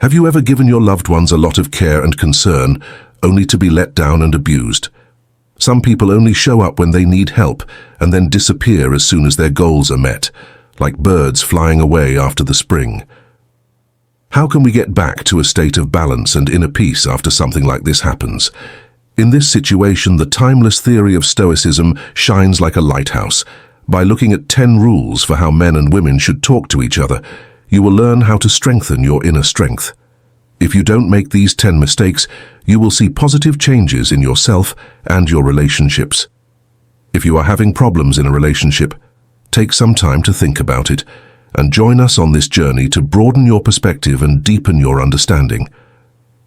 Have you ever given your loved ones a lot of care and concern, only to be let down and abused? Some people only show up when they need help and then disappear as soon as their goals are met, like birds flying away after the spring. How can we get back to a state of balance and inner peace after something like this happens? In this situation, the timeless theory of Stoicism shines like a lighthouse. By looking at 10 rules for how men and women should talk to each other, you will learn how to strengthen your inner strength. If you don't make these 10 mistakes, you will see positive changes in yourself and your relationships. If you are having problems in a relationship, take some time to think about it and join us on this journey to broaden your perspective and deepen your understanding.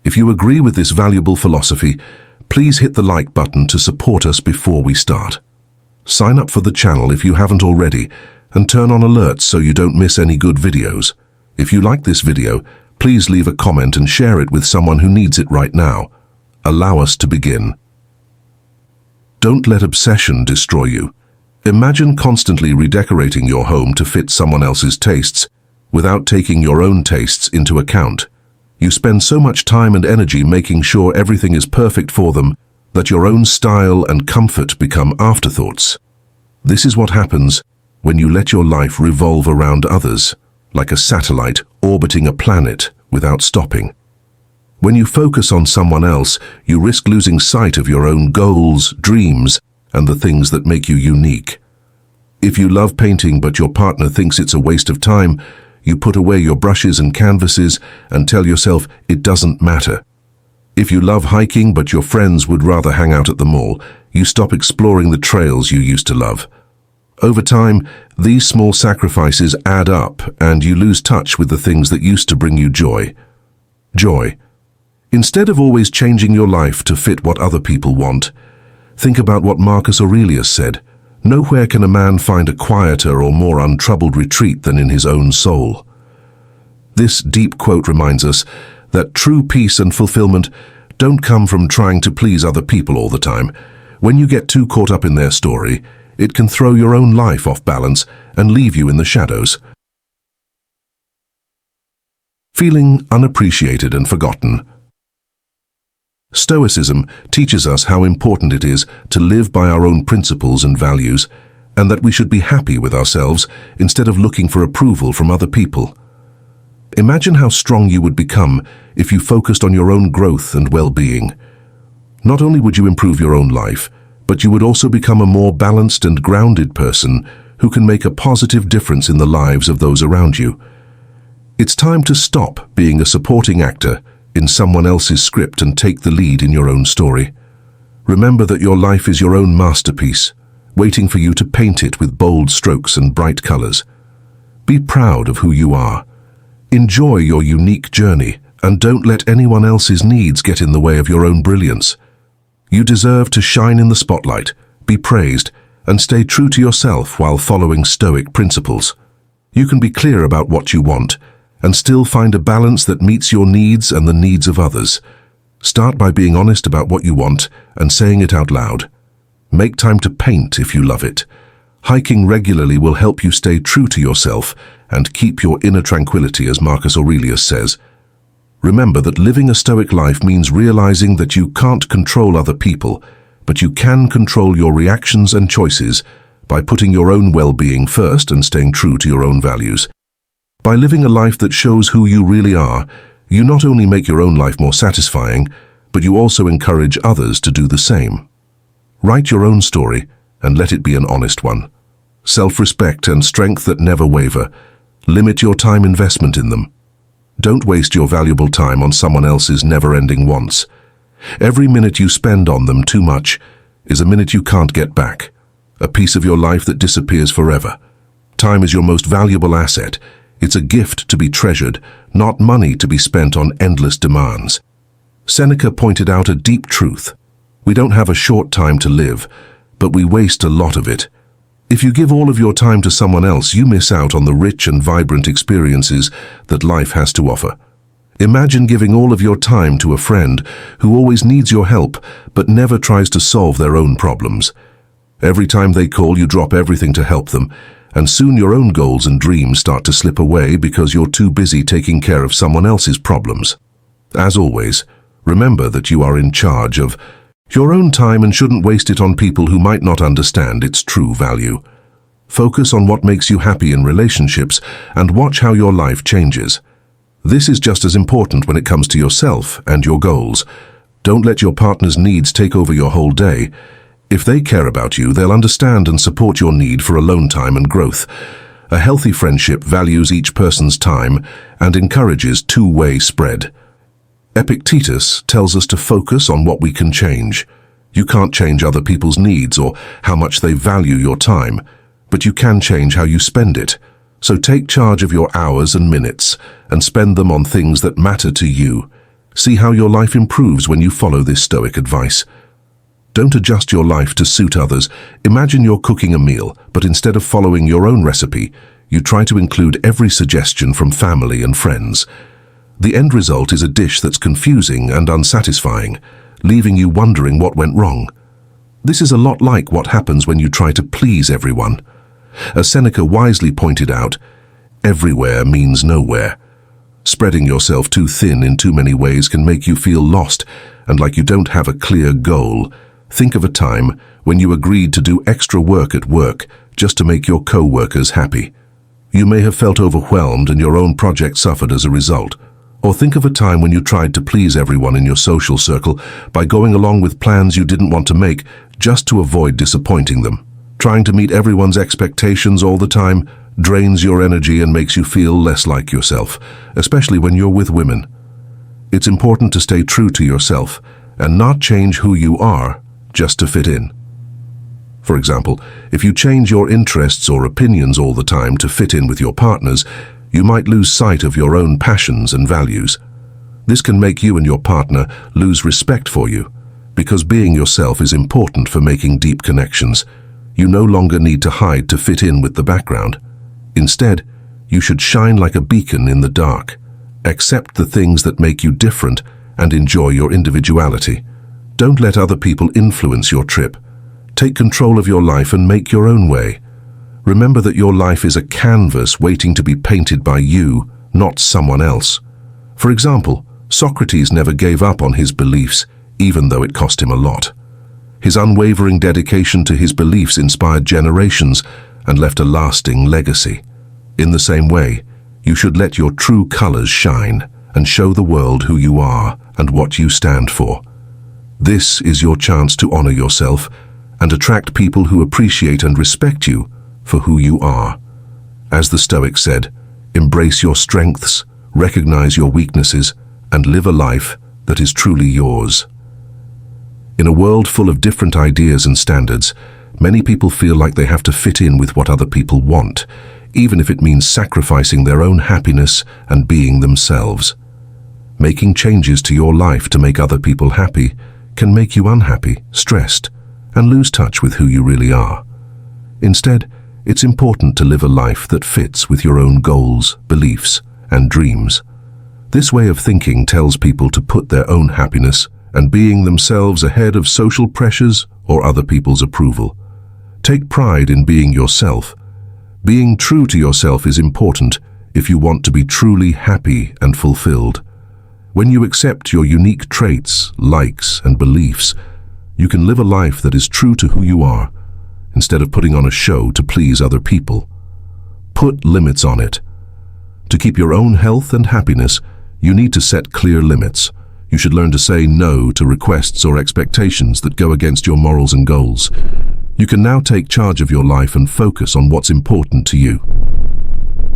If you agree with this valuable philosophy, please hit the like button to support us before we start. Sign up for the channel if you haven't already and turn on alerts so you don't miss any good videos. If you like this video, please leave a comment and share it with someone who needs it right now. Allow us to begin. Don't let obsession destroy you. Imagine constantly redecorating your home to fit someone else's tastes without taking your own tastes into account. You spend so much time and energy making sure everything is perfect for them that your own style and comfort become afterthoughts. This is what happens when you let your life revolve around others, like a satellite orbiting a planet without stopping. When you focus on someone else, you risk losing sight of your own goals, dreams, and the things that make you unique. If you love painting but your partner thinks it's a waste of time, you put away your brushes and canvases and tell yourself it doesn't matter. If you love hiking but your friends would rather hang out at the mall, you stop exploring the trails you used to love. Over time, these small sacrifices add up and you lose touch with the things that used to bring you joy. Joy. Instead of always changing your life to fit what other people want, think about what Marcus Aurelius said. Nowhere can a man find a quieter or more untroubled retreat than in his own soul. This deep quote reminds us that true peace and fulfillment don't come from trying to please other people all the time. When you get too caught up in their story, it can throw your own life off balance and leave you in the shadows. Feeling unappreciated and forgotten. Stoicism teaches us how important it is to live by our own principles and values, and that we should be happy with ourselves instead of looking for approval from other people. Imagine how strong you would become if you focused on your own growth and well-being. Not only would you improve your own life, but you would also become a more balanced and grounded person who can make a positive difference in the lives of those around you. It's time to stop being a supporting actor in someone else's script and take the lead in your own story. Remember that your life is your own masterpiece, waiting for you to paint it with bold strokes and bright colors. Be proud of who you are. Enjoy your unique journey and don't let anyone else's needs get in the way of your own brilliance. You deserve to shine in the spotlight, be praised, and stay true to yourself while following Stoic principles. You can be clear about what you want and still find a balance that meets your needs and the needs of others. Start by being honest about what you want and saying it out loud. Make time to paint if you love it. Hiking regularly will help you stay true to yourself and keep your inner tranquility, as Marcus Aurelius says. Remember that living a Stoic life means realizing that you can't control other people, but you can control your reactions and choices by putting your own well-being first and staying true to your own values. By living a life that shows who you really are, you not only make your own life more satisfying, but you also encourage others to do the same. Write your own story and let it be an honest one. Self-respect and strength that never waver. Limit your time investment in them. Don't waste your valuable time on someone else's never-ending wants. Every minute you spend on them too much is a minute you can't get back, a piece of your life that disappears forever. Time is your most valuable asset. It's a gift to be treasured, not money to be spent on endless demands. Seneca pointed out a deep truth. We don't have a short time to live, but we waste a lot of it. If you give all of your time to someone else, you miss out on the rich and vibrant experiences that life has to offer. Imagine giving all of your time to a friend who always needs your help but never tries to solve their own problems. Every time they call, you drop everything to help them, and soon your own goals and dreams start to slip away because you're too busy taking care of someone else's problems. As always, remember that you are in charge of your own time and shouldn't waste it on people who might not understand its true value. Focus on what makes you happy in relationships and watch how your life changes. This is just as important when it comes to yourself and your goals. Don't let your partner's needs take over your whole day. If they care about you, they'll understand and support your need for alone time and growth. A healthy friendship values each person's time and encourages two-way spread. Epictetus tells us to focus on what we can change. You can't change other people's needs or how much they value your time, but you can change how you spend it. So take charge of your hours and minutes and spend them on things that matter to you. See how your life improves when you follow this Stoic advice. Don't adjust your life to suit others. Imagine you're cooking a meal, but instead of following your own recipe, you try to include every suggestion from family and friends. The end result is a dish that's confusing and unsatisfying, leaving you wondering what went wrong. This is a lot like what happens when you try to please everyone. As Seneca wisely pointed out, everywhere means nowhere. Spreading yourself too thin in too many ways can make you feel lost and like you don't have a clear goal. Think of a time when you agreed to do extra work at work just to make your co-workers happy. You may have felt overwhelmed and your own project suffered as a result. Or think of a time when you tried to please everyone in your social circle by going along with plans you didn't want to make just to avoid disappointing them. Trying to meet everyone's expectations all the time drains your energy and makes you feel less like yourself, especially when you're with women. It's important to stay true to yourself and not change who you are just to fit in. For example, if you change your interests or opinions all the time to fit in with your partners, you might lose sight of your own passions and values. This can make you and your partner lose respect for you, because being yourself is important for making deep connections. You no longer need to hide to fit in with the background. Instead, you should shine like a beacon in the dark. Accept the things that make you different and enjoy your individuality. Don't let other people influence your trip. Take control of your life and make your own way. Remember that your life is a canvas waiting to be painted by you, not someone else. For example, Socrates never gave up on his beliefs, even though it cost him a lot. His unwavering dedication to his beliefs inspired generations and left a lasting legacy. In the same way, you should let your true colors shine and show the world who you are and what you stand for. This is your chance to honor yourself and attract people who appreciate and respect you for who you are. As the Stoics said, embrace your strengths, recognize your weaknesses, and live a life that is truly yours. In a world full of different ideas and standards, many people feel like they have to fit in with what other people want, even if it means sacrificing their own happiness and being themselves. Making changes to your life to make other people happy can make you unhappy, stressed, and lose touch with who you really are. Instead, it's important to live a life that fits with your own goals, beliefs, and dreams. This way of thinking tells people to put their own happiness and being themselves ahead of social pressures or other people's approval. Take pride in being yourself. Being true to yourself is important if you want to be truly happy and fulfilled. When you accept your unique traits, likes, and beliefs, you can live a life that is true to who you are, instead of putting on a show to please other people. Put limits on it. To keep your own health and happiness, you need to set clear limits. You should learn to say no to requests or expectations that go against your morals and goals. You can now take charge of your life and focus on what's important to you.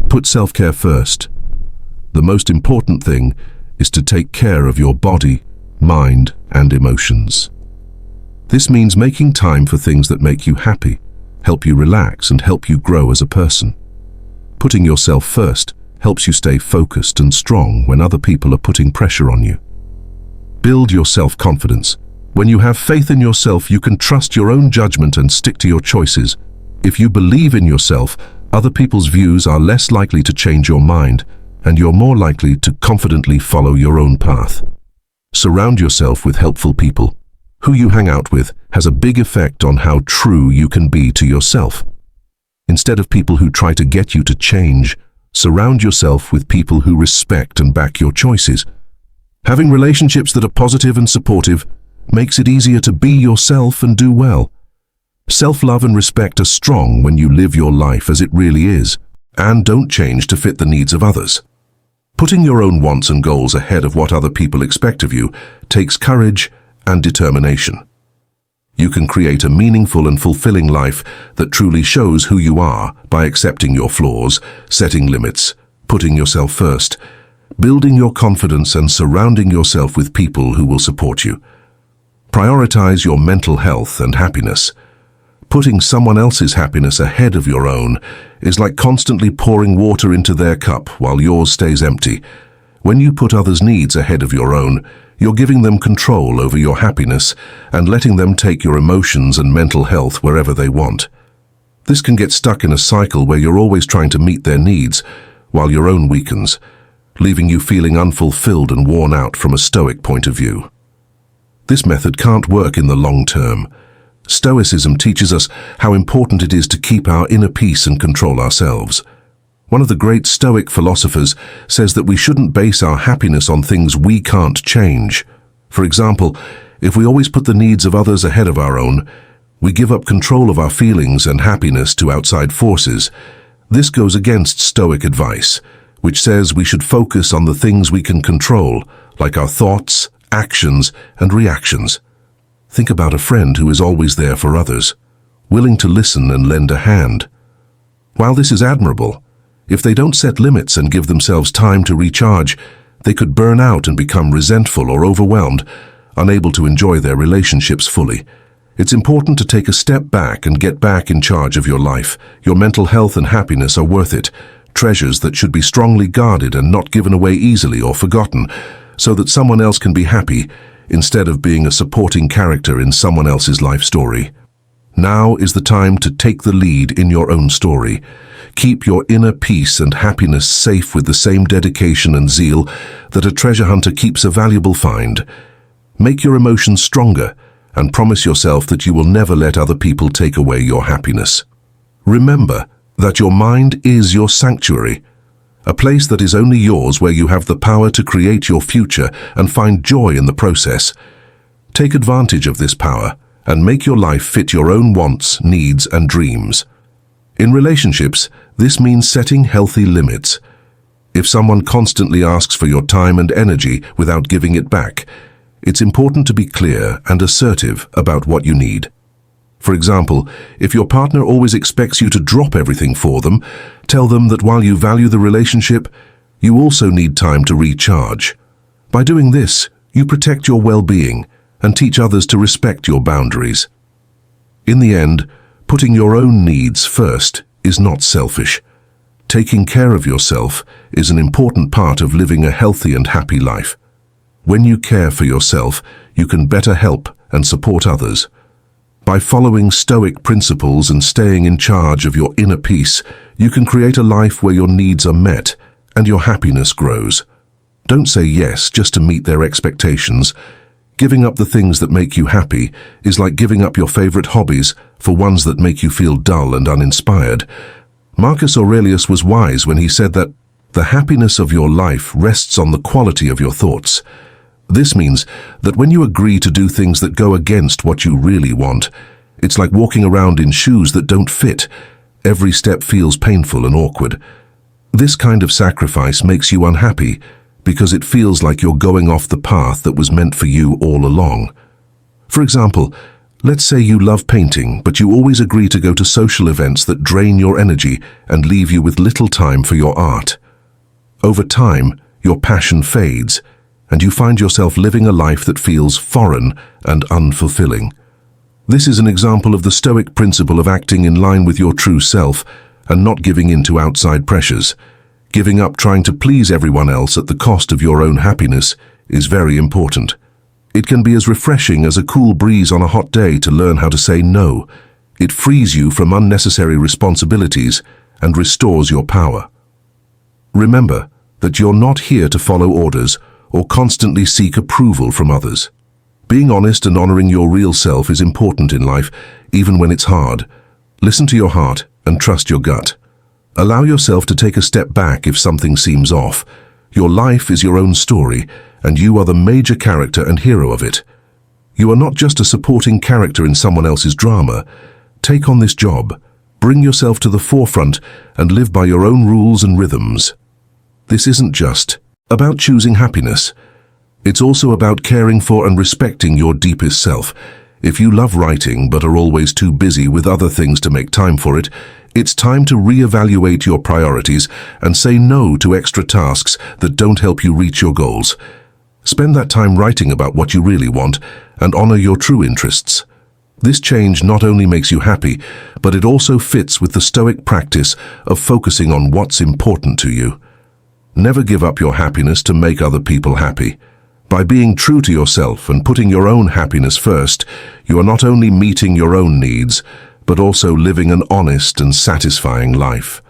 Put self-care first. The most important thing is to take care of your body, mind, and emotions. This means making time for things that make you happy, help you relax, and help you grow as a person. Putting yourself first helps you stay focused and strong when other people are putting pressure on you. Build your self-confidence. When you have faith in yourself, you can trust your own judgment and stick to your choices. If you believe in yourself, other people's views are less likely to change your mind, and you're more likely to confidently follow your own path. Surround yourself with helpful people. Who you hang out with has a big effect on how true you can be to yourself. Instead of people who try to get you to change, surround yourself with people who respect and back your choices. Having relationships that are positive and supportive makes it easier to be yourself and do well. Self-love and respect are strong when you live your life as it really is, and don't change to fit the needs of others. Putting your own wants and goals ahead of what other people expect of you takes courage and determination. You can create a meaningful and fulfilling life that truly shows who you are by accepting your flaws, setting limits, putting yourself first, building your confidence and surrounding yourself with people who will support you. Prioritize your mental health and happiness. Putting someone else's happiness ahead of your own is like constantly pouring water into their cup while yours stays empty. When you put others' needs ahead of your own, you're giving them control over your happiness and letting them take your emotions and mental health wherever they want. This can get stuck in a cycle where you're always trying to meet their needs while your own weakens, leaving you feeling unfulfilled and worn out from a Stoic point of view. This method can't work in the long term. Stoicism teaches us how important it is to keep our inner peace and control ourselves. One of the great Stoic philosophers says that we shouldn't base our happiness on things we can't change. For example, if we always put the needs of others ahead of our own, we give up control of our feelings and happiness to outside forces. This goes against Stoic advice, which says we should focus on the things we can control, like our thoughts, actions, and reactions. Think about a friend who is always there for others, willing to listen and lend a hand. While this is admirable, if they don't set limits and give themselves time to recharge, they could burn out and become resentful or overwhelmed, unable to enjoy their relationships fully. It's important to take a step back and get back in charge of your life. Your mental health and happiness are worth it, treasures that should be strongly guarded and not given away easily or forgotten, so that someone else can be happy, instead of being a supporting character in someone else's life story. Now is the time to take the lead in your own story. Keep your inner peace and happiness safe with the same dedication and zeal that a treasure hunter keeps a valuable find. Make your emotions stronger and promise yourself that you will never let other people take away your happiness. Remember that your mind is your sanctuary, a place that is only yours where you have the power to create your future and find joy in the process. Take advantage of this power and make your life fit your own wants, needs, and dreams. In relationships, this means setting healthy limits. If someone constantly asks for your time and energy without giving it back, it's important to be clear and assertive about what you need. For example, if your partner always expects you to drop everything for them, tell them that while you value the relationship, you also need time to recharge. By doing this, you protect your well-being and teach others to respect your boundaries. In the end, putting your own needs first is not selfish. Taking care of yourself is an important part of living a healthy and happy life. When you care for yourself, you can better help and support others. By following Stoic principles and staying in charge of your inner peace, you can create a life where your needs are met and your happiness grows. Don't say yes just to meet their expectations. Giving up the things that make you happy is like giving up your favorite hobbies for ones that make you feel dull and uninspired. Marcus Aurelius was wise when he said that the happiness of your life rests on the quality of your thoughts. This means that when you agree to do things that go against what you really want, it's like walking around in shoes that don't fit. Every step feels painful and awkward. This kind of sacrifice makes you unhappy because it feels like you're going off the path that was meant for you all along. For example, let's say you love painting, but you always agree to go to social events that drain your energy and leave you with little time for your art. Over time, your passion fades, and you find yourself living a life that feels foreign and unfulfilling. This is an example of the Stoic principle of acting in line with your true self and not giving in to outside pressures. Giving up trying to please everyone else at the cost of your own happiness is very important. It can be as refreshing as a cool breeze on a hot day to learn how to say no. It frees you from unnecessary responsibilities and restores your power. Remember that you're not here to follow orders or constantly seek approval from others. Being honest and honoring your real self is important in life, even when it's hard. Listen to your heart and trust your gut. Allow yourself to take a step back if something seems off. Your life is your own story, and you are the major character and hero of it. You are not just a supporting character in someone else's drama. Take on this job, bring yourself to the forefront, and live by your own rules and rhythms. This isn't just about choosing happiness. It's also about caring for and respecting your deepest self. If you love writing but are always too busy with other things to make time for it, it's time to reevaluate your priorities and say no to extra tasks that don't help you reach your goals. Spend that time writing about what you really want and honor your true interests. This change not only makes you happy, but it also fits with the Stoic practice of focusing on what's important to you. Never give up your happiness to make other people happy. By being true to yourself and putting your own happiness first, you are not only meeting your own needs, but also living an honest and satisfying life.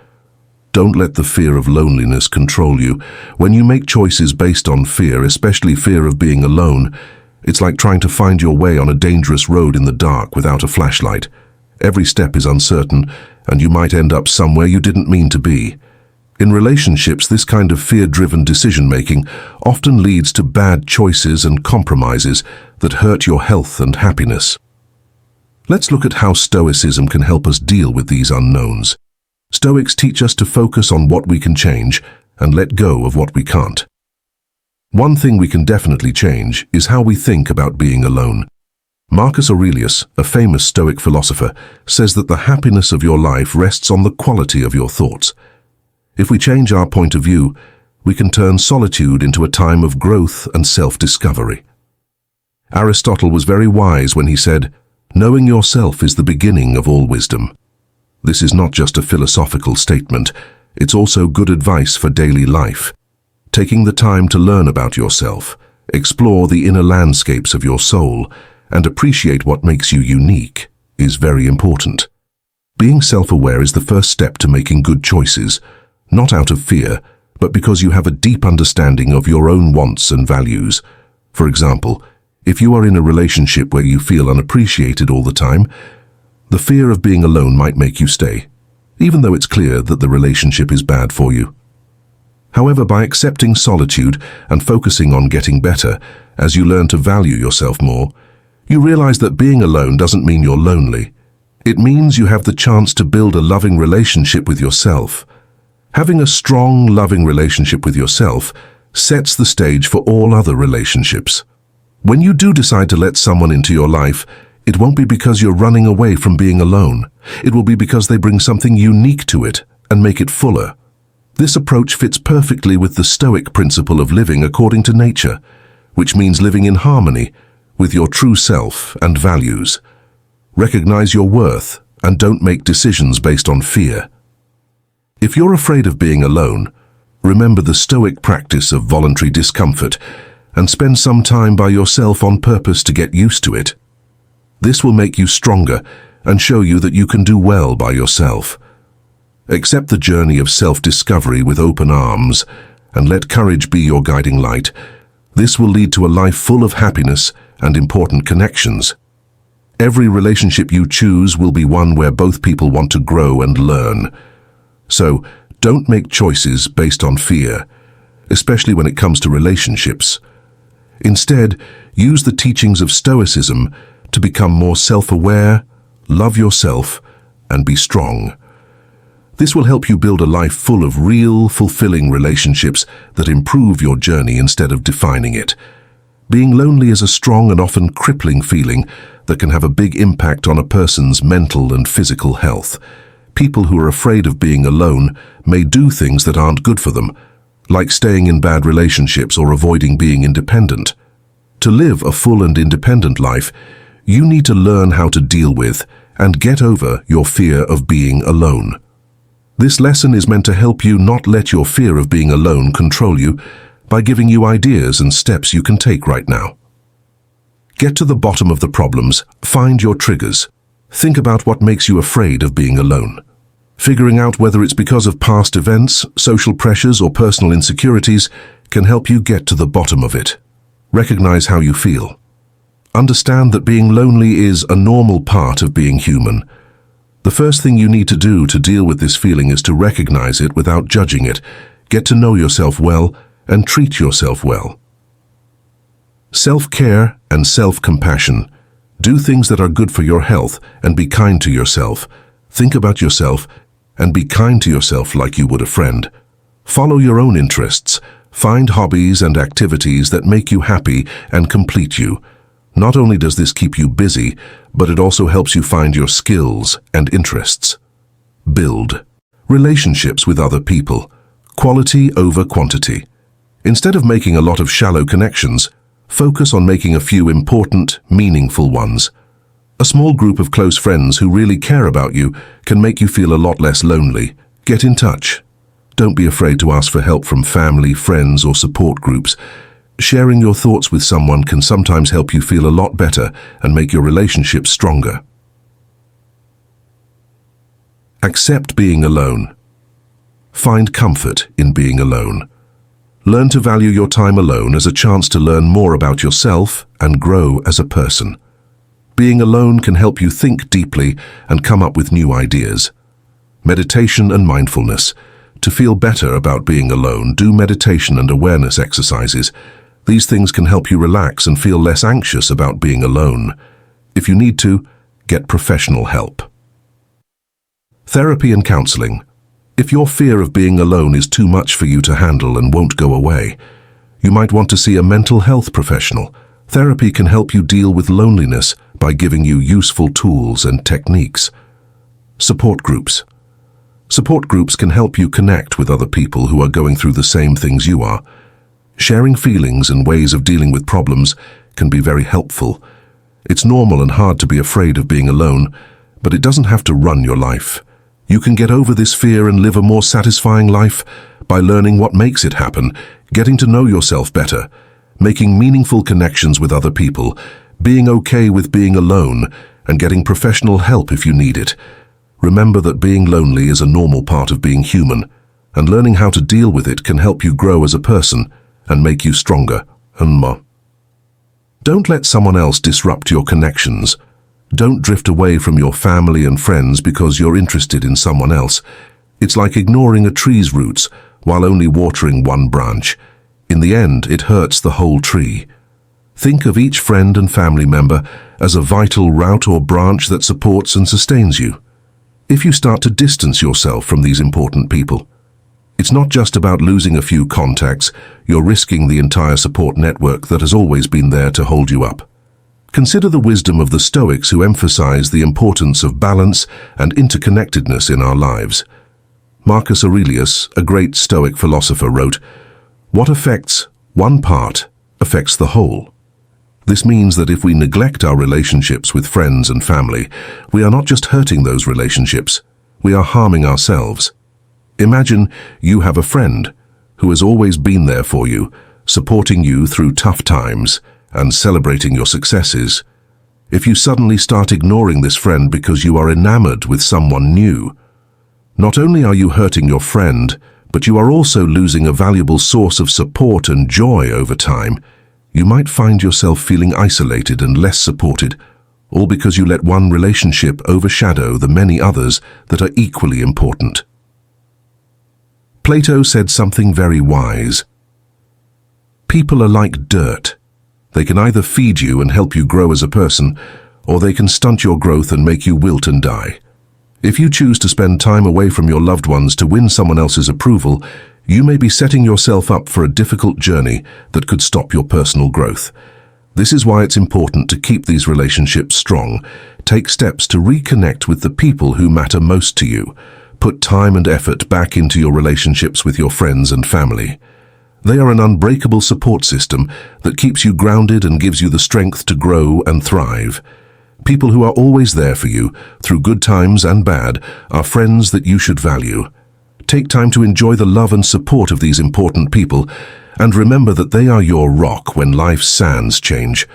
Don't let the fear of loneliness control you. When you make choices based on fear, especially fear of being alone, it's like trying to find your way on a dangerous road in the dark without a flashlight. Every step is uncertain, and you might end up somewhere you didn't mean to be. In relationships, this kind of fear-driven decision-making often leads to bad choices and compromises that hurt your health and happiness. Let's look at how Stoicism can help us deal with these unknowns. Stoics teach us to focus on what we can change and let go of what we can't. One thing we can definitely change is how we think about being alone. Marcus Aurelius, a famous Stoic philosopher, says that the happiness of your life rests on the quality of your thoughts. If we change our point of view, we can turn solitude into a time of growth and self-discovery. Aristotle was very wise when he said, "Knowing yourself is the beginning of all wisdom." This is not just a philosophical statement, it's also good advice for daily life. Taking the time to learn about yourself, explore the inner landscapes of your soul, and appreciate what makes you unique is very important. Being self-aware is the first step to making good choices, not out of fear, but because you have a deep understanding of your own wants and values. For example, if you are in a relationship where you feel unappreciated all the time, the fear of being alone might make you stay, even though it's clear that the relationship is bad for you. However, by accepting solitude and focusing on getting better, as you learn to value yourself more, you realize that being alone doesn't mean you're lonely. It means you have the chance to build a loving relationship with yourself. Having a strong, loving relationship with yourself sets the stage for all other relationships. When you do decide to let someone into your life, it won't be because you're running away from being alone. It will be because they bring something unique to it and make it fuller. This approach fits perfectly with the Stoic principle of living according to nature, which means living in harmony with your true self and values. Recognize your worth and don't make decisions based on fear. If you're afraid of being alone, remember the Stoic practice of voluntary discomfort and spend some time by yourself on purpose to get used to it. This will make you stronger and show you that you can do well by yourself. Accept the journey of self-discovery with open arms and let courage be your guiding light. This will lead to a life full of happiness and important connections. Every relationship you choose will be one where both people want to grow and learn. So, don't make choices based on fear, especially when it comes to relationships. Instead, use the teachings of Stoicism to become more self-aware, love yourself, and be strong. This will help you build a life full of real, fulfilling relationships that improve your journey instead of defining it. Being lonely is a strong and often crippling feeling that can have a big impact on a person's mental and physical health. People who are afraid of being alone may do things that aren't good for them, like staying in bad relationships or avoiding being independent. To live a full and independent life, you need to learn how to deal with and get over your fear of being alone. This lesson is meant to help you not let your fear of being alone control you by giving you ideas and steps you can take right now. Get to the bottom of the problems, find your triggers. Think about what makes you afraid of being alone. Figuring out whether it's because of past events, social pressures, or personal insecurities can help you get to the bottom of it. Recognize how you feel. Understand that being lonely is a normal part of being human. The first thing you need to do to deal with this feeling is to recognize it without judging it. Get to know yourself well and treat yourself well. Self-care and self-compassion. Do things that are good for your health and be kind to yourself. Think about yourself and be kind to yourself like you would a friend. Follow your own interests. Find hobbies and activities that make you happy and complete you. Not only does this keep you busy, but it also helps you find your skills and interests. Build relationships with other people. Quality over quantity. Instead of making a lot of shallow connections, focus on making a few important, meaningful ones. A small group of close friends who really care about you can make you feel a lot less lonely. Get in touch. Don't be afraid to ask for help from family, friends, or support groups. Sharing your thoughts with someone can sometimes help you feel a lot better and make your relationships stronger. Accept being alone. Find comfort in being alone. Learn to value your time alone as a chance to learn more about yourself and grow as a person. Being alone can help you think deeply and come up with new ideas. Meditation and mindfulness. To feel better about being alone, do meditation and awareness exercises. These things can help you relax and feel less anxious about being alone. If you need to, get professional help. Therapy and counseling. If your fear of being alone is too much for you to handle and won't go away, you might want to see a mental health professional. Therapy can help you deal with loneliness by giving you useful tools and techniques. Support groups. Support groups can help you connect with other people who are going through the same things you are. Sharing feelings and ways of dealing with problems can be very helpful. It's normal and hard to be afraid of being alone, but it doesn't have to run your life. You can get over this fear and live a more satisfying life by learning what makes it happen, getting to know yourself better, making meaningful connections with other people, being okay with being alone, and getting professional help if you need it. Remember that being lonely is a normal part of being human, and learning how to deal with it can help you grow as a person and make you stronger and more. Don't let someone else disrupt your connections. Don't drift away from your family and friends because you're interested in someone else. It's like ignoring a tree's roots while only watering one branch. In the end, it hurts the whole tree. Think of each friend and family member as a vital root or branch that supports and sustains you. If you start to distance yourself from these important people, it's not just about losing a few contacts, you're risking the entire support network that has always been there to hold you up. Consider the wisdom of the Stoics who emphasize the importance of balance and interconnectedness in our lives. Marcus Aurelius, a great Stoic philosopher, wrote, "What affects one part affects the whole." This means that if we neglect our relationships with friends and family, we are not just hurting those relationships, we are harming ourselves. Imagine you have a friend who has always been there for you, supporting you through tough times and celebrating your successes. If you suddenly start ignoring this friend because you are enamored with someone new, not only are you hurting your friend, but you are also losing a valuable source of support and joy over time. You might find yourself feeling isolated and less supported, all because you let one relationship overshadow the many others that are equally important. Plato said something very wise. People are like dirt. They can either feed you and help you grow as a person, or they can stunt your growth and make you wilt and die. If you choose to spend time away from your loved ones to win someone else's approval, you may be setting yourself up for a difficult journey that could stop your personal growth. This is why it's important to keep these relationships strong. Take steps to reconnect with the people who matter most to you. Put time and effort back into your relationships with your friends and family. They are an unbreakable support system that keeps you grounded and gives you the strength to grow and thrive. People who are always there for you, through good times and bad, are friends that you should value. Take time to enjoy the love and support of these important people, and remember that they are your rock when life's sands change.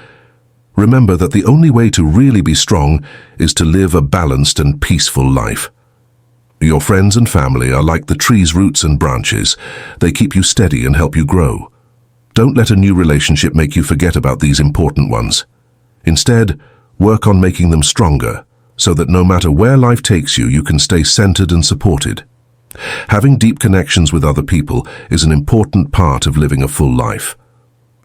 Remember that the only way to really be strong is to live a balanced and peaceful life. Your friends and family are like the tree's roots and branches. They keep you steady and help you grow. Don't let a new relationship make you forget about these important ones. Instead, work on making them stronger, so that no matter where life takes you, you can stay centered and supported. Having deep connections with other people is an important part of living a full life.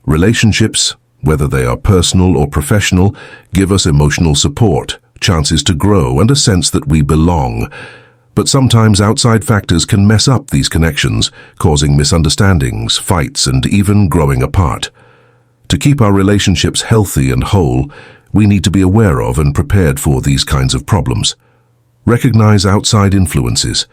Relationships, whether they are personal or professional, give us emotional support, chances to grow, and a sense that we belong. But sometimes outside factors can mess up these connections, causing misunderstandings, fights, and even growing apart. To keep our relationships healthy and whole, we need to be aware of and prepared for these kinds of problems. Recognize outside influences.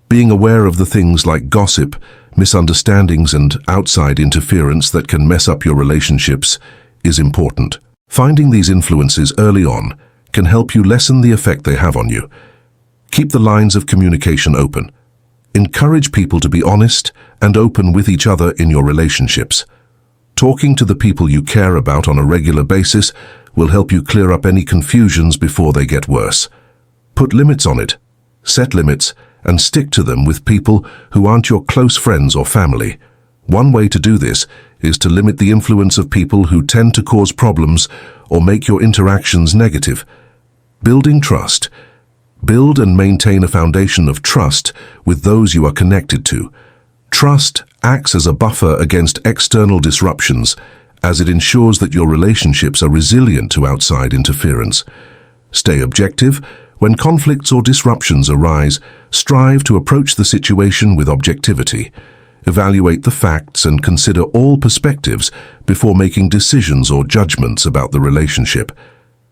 Being aware of the things like gossip, misunderstandings, and outside interference that can mess up your relationships is important. Finding these influences early on can help you lessen the effect they have on you. Keep the lines of communication open. Encourage people to be honest and open with each other in your relationships. Talking to the people you care about on a regular basis will help you clear up any confusions before they get worse. Put limits on it. Set limits and stick to them with people who aren't your close friends or family. One way to do this is to limit the influence of people who tend to cause problems or make your interactions negative. Building trust. Build and maintain a foundation of trust with those you are connected to. Trust acts as a buffer against external disruptions, as it ensures that your relationships are resilient to outside interference. Stay objective. When conflicts or disruptions arise, strive to approach the situation with objectivity. Evaluate the facts and consider all perspectives before making decisions or judgments about the relationship.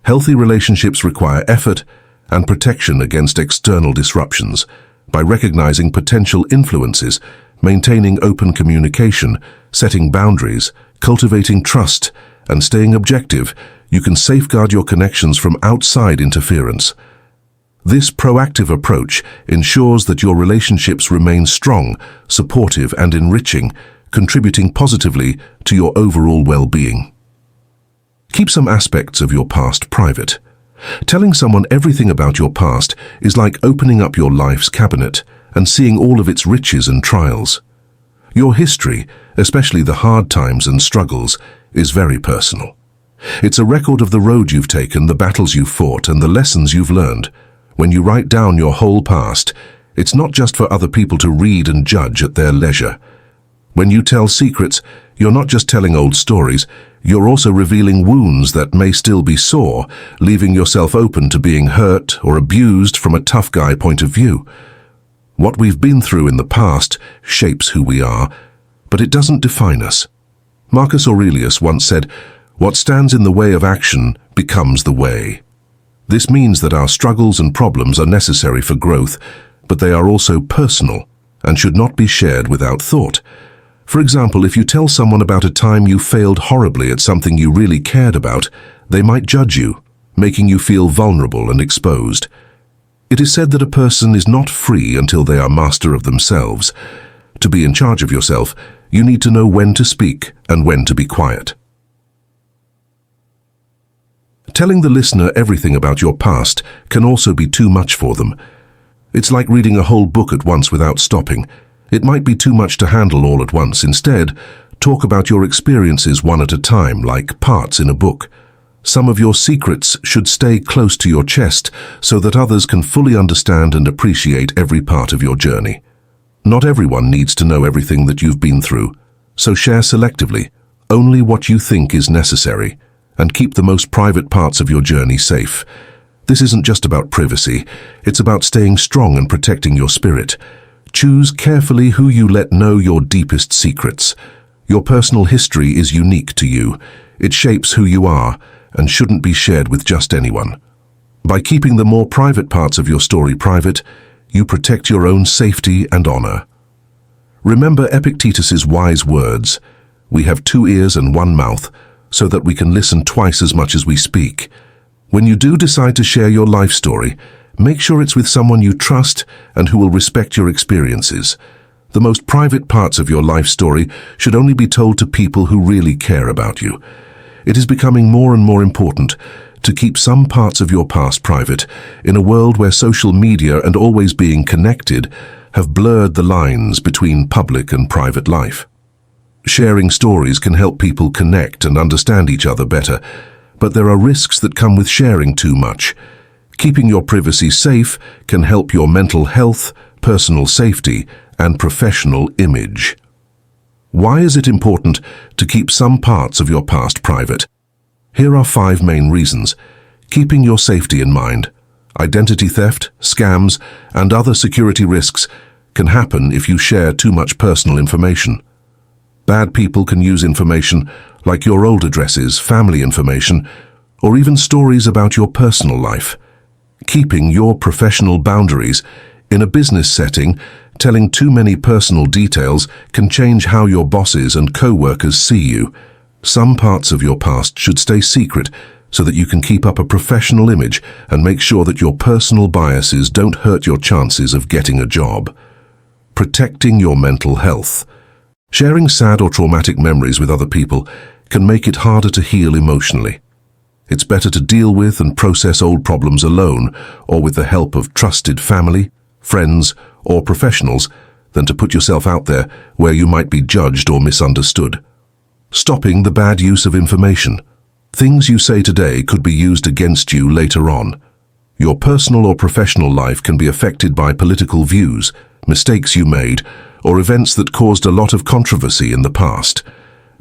Healthy relationships require effort and protection against external disruptions. By recognizing potential influences, maintaining open communication, setting boundaries, cultivating trust, and staying objective, you can safeguard your connections from outside interference. This proactive approach ensures that your relationships remain strong, supportive, and enriching, contributing positively to your overall well-being. Keep some aspects of your past private. Telling someone everything about your past is like opening up your life's cabinet and seeing all of its riches and trials. Your history, especially the hard times and struggles, is very personal. It's a record of the road you've taken, the battles you've fought, and the lessons you've learned. When you write down your whole past, it's not just for other people to read and judge at their leisure. When you tell secrets, you're not just telling old stories, you're also revealing wounds that may still be sore, leaving yourself open to being hurt or abused from a tough guy point of view. What we've been through in the past shapes who we are, but it doesn't define us. Marcus Aurelius once said, "What stands in the way of action becomes the way." This means that our struggles and problems are necessary for growth, but they are also personal and should not be shared without thought. For example, if you tell someone about a time you failed horribly at something you really cared about, they might judge you, making you feel vulnerable and exposed. It is said that a person is not free until they are master of themselves. To be in charge of yourself, you need to know when to speak and when to be quiet. Telling the listener everything about your past can also be too much for them. It's like reading a whole book at once without stopping. It might be too much to handle all at once. Instead, talk about your experiences one at a time, like parts in a book. Some of your secrets should stay close to your chest so that others can fully understand and appreciate every part of your journey. Not everyone needs to know everything that you've been through, so share selectively, only what you think is necessary, and keep the most private parts of your journey safe. This isn't just about privacy, it's about staying strong and protecting your spirit. Choose carefully who you let know your deepest secrets. Your personal history is unique to you. It shapes who you are and shouldn't be shared with just anyone. By keeping the more private parts of your story private, you protect your own safety and honor. Remember Epictetus's wise words, "We have 2 ears and 1 mouth, so that we can listen twice as much as we speak." When you do decide to share your life story, make sure it's with someone you trust and who will respect your experiences. The most private parts of your life story should only be told to people who really care about you. It is becoming more and more important to keep some parts of your past private in a world where social media and always being connected have blurred the lines between public and private life. Sharing stories can help people connect and understand each other better, but there are risks that come with sharing too much. Keeping your privacy safe can help your mental health, personal safety, and professional image. Why is it important to keep some parts of your past private? Here are 5 main reasons. Keeping your safety in mind. Identity theft, scams, and other security risks can happen if you share too much personal information. Bad people can use information like your old addresses, family information, or even stories about your personal life. Keeping your professional boundaries. In a business setting, telling too many personal details can change how your bosses and co-workers see you. Some parts of your past should stay secret so that you can keep up a professional image and make sure that your personal biases don't hurt your chances of getting a job. Protecting your mental health. Sharing sad or traumatic memories with other people can make it harder to heal emotionally. It's better to deal with and process old problems alone or with the help of trusted family, friends, or professionals than to put yourself out there where you might be judged or misunderstood. Stopping the bad use of information. Things you say today could be used against you later on. Your personal or professional life can be affected by political views, mistakes you made, or events that caused a lot of controversy in the past.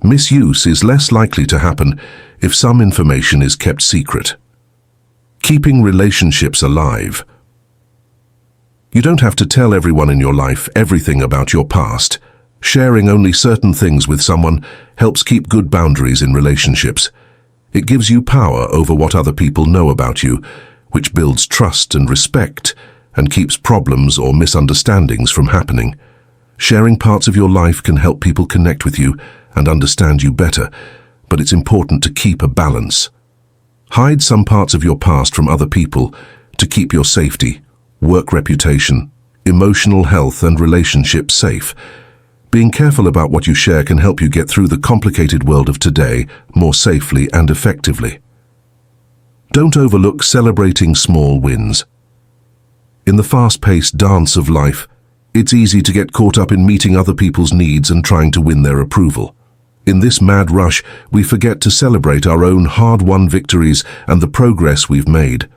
Misuse is less likely to happen if some information is kept secret. Keeping relationships alive. You don't have to tell everyone in your life everything about your past. Sharing only certain things with someone helps keep good boundaries in relationships. It gives you power over what other people know about you, which builds trust and respect and keeps problems or misunderstandings from happening. Sharing parts of your life can help people connect with you and understand you better, but it's important to keep a balance. Hide some parts of your past from other people to keep your safety, work reputation, emotional health, and relationships safe. Being careful about what you share can help you get through the complicated world of today more safely and effectively. Don't overlook celebrating small wins. In the fast-paced dance of life, it's easy to get caught up in meeting other people's needs and trying to win their approval. In this mad rush, we forget to celebrate our own hard-won victories and the progress we've made.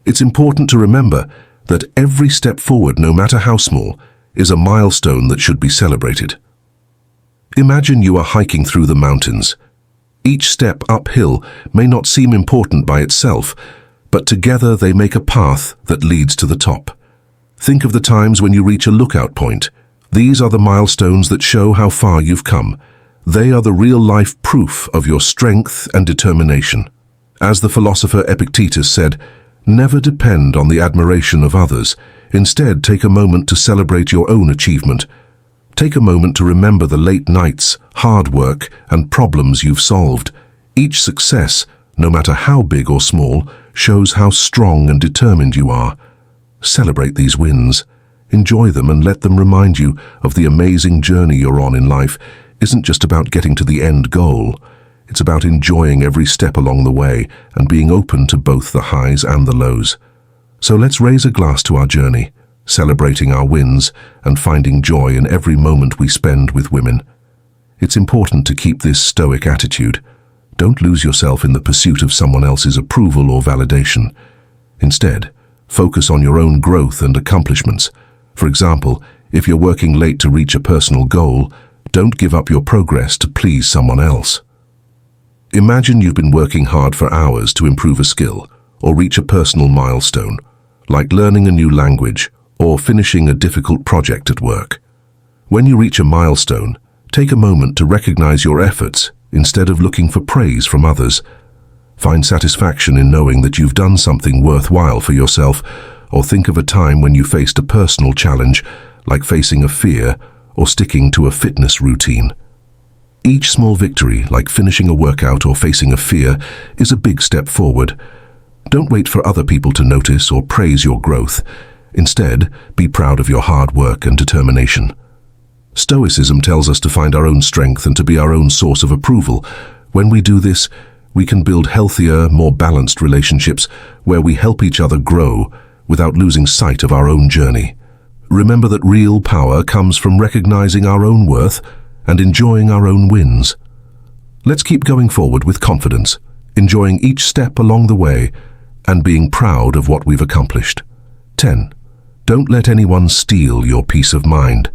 It's important to remember that every step forward, no matter how small, is a milestone that should be celebrated. Imagine you are hiking through the mountains. Each step uphill may not seem important by itself, but together they make a path that leads to the top. Think of the times when you reach a lookout point. These are the milestones that show how far you've come. They are the real-life proof of your strength and determination. As the philosopher Epictetus said, never depend on the admiration of others. Instead, take a moment to celebrate your own achievement. Take a moment to remember the late nights, hard work, and problems you've solved. Each success, no matter how big or small, shows how strong and determined you are. Celebrate these wins. Enjoy them and let them remind you of the amazing journey you're on in life. Isn't just about getting to the end goal. It's about enjoying every step along the way and being open to both the highs and the lows. So let's raise a glass to our journey, celebrating our wins and finding joy in every moment we spend with women. It's important to keep this stoic attitude. Don't lose yourself in the pursuit of someone else's approval or validation. Instead, focus on your own growth and accomplishments. For example, if you're working late to reach a personal goal, don't give up your progress to please someone else. Imagine you've been working hard for hours to improve a skill or reach a personal milestone, like learning a new language or finishing a difficult project at work. When you reach a milestone, take a moment to recognize your efforts instead of looking for praise from others. Find satisfaction in knowing that you've done something worthwhile for yourself, or think of a time when you faced a personal challenge, like facing a fear or sticking to a fitness routine. Each small victory, like finishing a workout or facing a fear, is a big step forward. Don't wait for other people to notice or praise your growth. Instead, be proud of your hard work and determination. Stoicism tells us to find our own strength and to be our own source of approval. When we do this, we can build healthier, more balanced relationships where we help each other grow without losing sight of our own journey. Remember that real power comes from recognizing our own worth and enjoying our own wins. Let's keep going forward with confidence, enjoying each step along the way, and being proud of what we've accomplished. 10. Don't let anyone steal your peace of mind.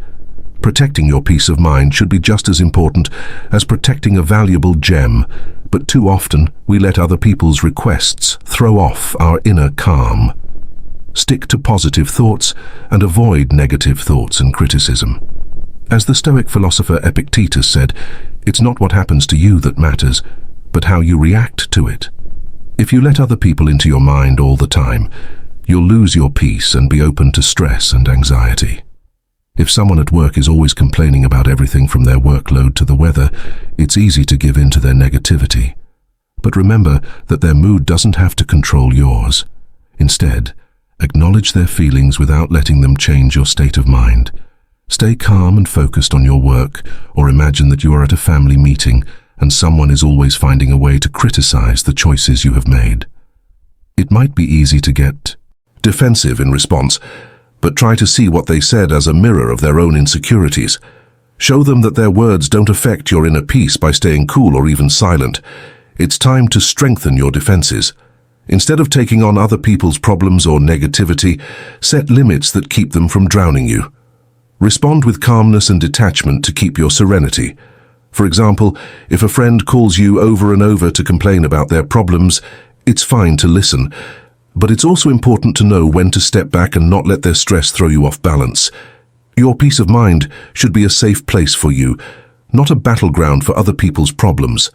Protecting your peace of mind should be just as important as protecting a valuable gem, but too often we let other people's requests throw off our inner calm. Stick to positive thoughts and avoid negative thoughts and criticism. As the Stoic philosopher Epictetus said, it's not what happens to you that matters, but how you react to it. If you let other people into your mind all the time, you'll lose your peace and be open to stress and anxiety. If someone at work is always complaining about everything from their workload to the weather, it's easy to give in to their negativity. But remember that their mood doesn't have to control yours. Instead, acknowledge their feelings without letting them change your state of mind. Stay calm and focused on your work, or imagine that you are at a family meeting and someone is always finding a way to criticize the choices you have made. It might be easy to get defensive in response, but try to see what they said as a mirror of their own insecurities. Show them that their words don't affect your inner peace by staying cool or even silent. It's time to strengthen your defenses. Instead of taking on other people's problems or negativity, set limits that keep them from drowning you. Respond with calmness and detachment to keep your serenity. For example, if a friend calls you over and over to complain about their problems, it's fine to listen, but it's also important to know when to step back and not let their stress throw you off balance. Your peace of mind should be a safe place for you, not a battleground for other people's problems.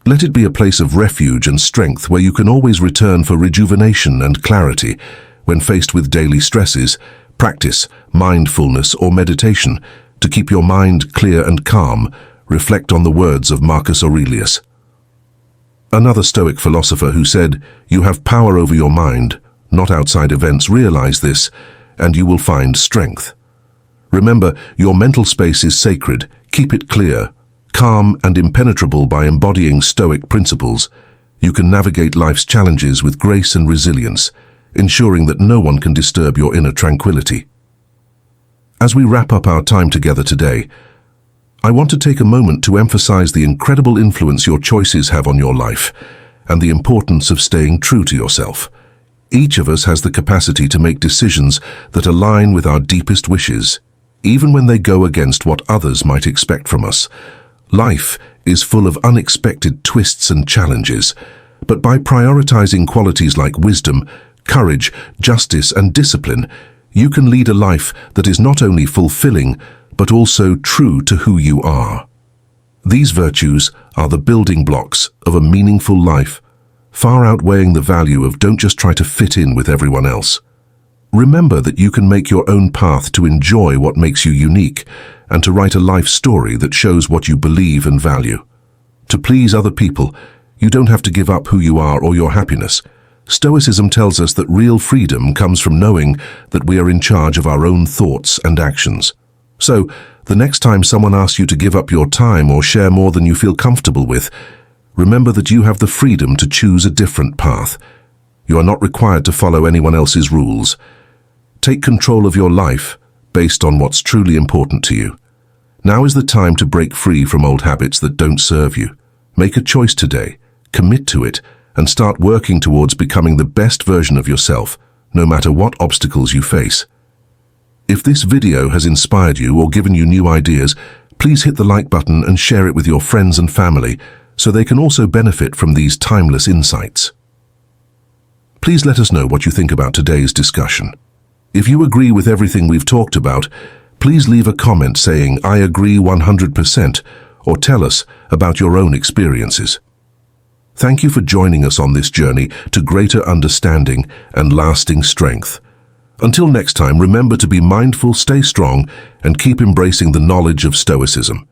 Let it be a place of refuge and strength where you can always return for rejuvenation and clarity. When faced with daily stresses, practice mindfulness or meditation to keep your mind clear and calm. Reflect on the words of Marcus Aurelius, another Stoic philosopher, who said, "You have power over your mind, not outside events. Realize this, and you will find strength." Remember, your mental space is sacred. Keep it clear, calm, and impenetrable. By embodying Stoic principles, you can navigate life's challenges with grace and resilience, ensuring that no one can disturb your inner tranquility. As we wrap up our time together today, I want to take a moment to emphasize the incredible influence your choices have on your life and the importance of staying true to yourself. Each of us has the capacity to make decisions that align with our deepest wishes, even when they go against what others might expect from us. Life is full of unexpected twists and challenges, but by prioritizing qualities like wisdom, courage, justice, and discipline, you can lead a life that is not only fulfilling, but also true to who you are. These virtues are the building blocks of a meaningful life, far outweighing the value of don't just try to fit in with everyone else. Remember that you can make your own path to enjoy what makes you unique and to write a life story that shows what you believe and value. To please other people, you don't have to give up who you are or your happiness. Stoicism tells us that real freedom comes from knowing that we are in charge of our own thoughts and actions. So, the next time someone asks you to give up your time or share more than you feel comfortable with, remember that you have the freedom to choose a different path. You are not required to follow anyone else's rules. Take control of your life based on what's truly important to you. Now is the time to break free from old habits that don't serve you. Make a choice today, commit to it, and start working towards becoming the best version of yourself, no matter what obstacles you face. If this video has inspired you or given you new ideas, please hit the like button and share it with your friends and family so they can also benefit from these timeless insights. Please let us know what you think about today's discussion. If you agree with everything we've talked about, please leave a comment saying, "I agree 100%, or tell us about your own experiences. Thank you for joining us on this journey to greater understanding and lasting strength. Until next time, remember to be mindful, stay strong, and keep embracing the knowledge of Stoicism.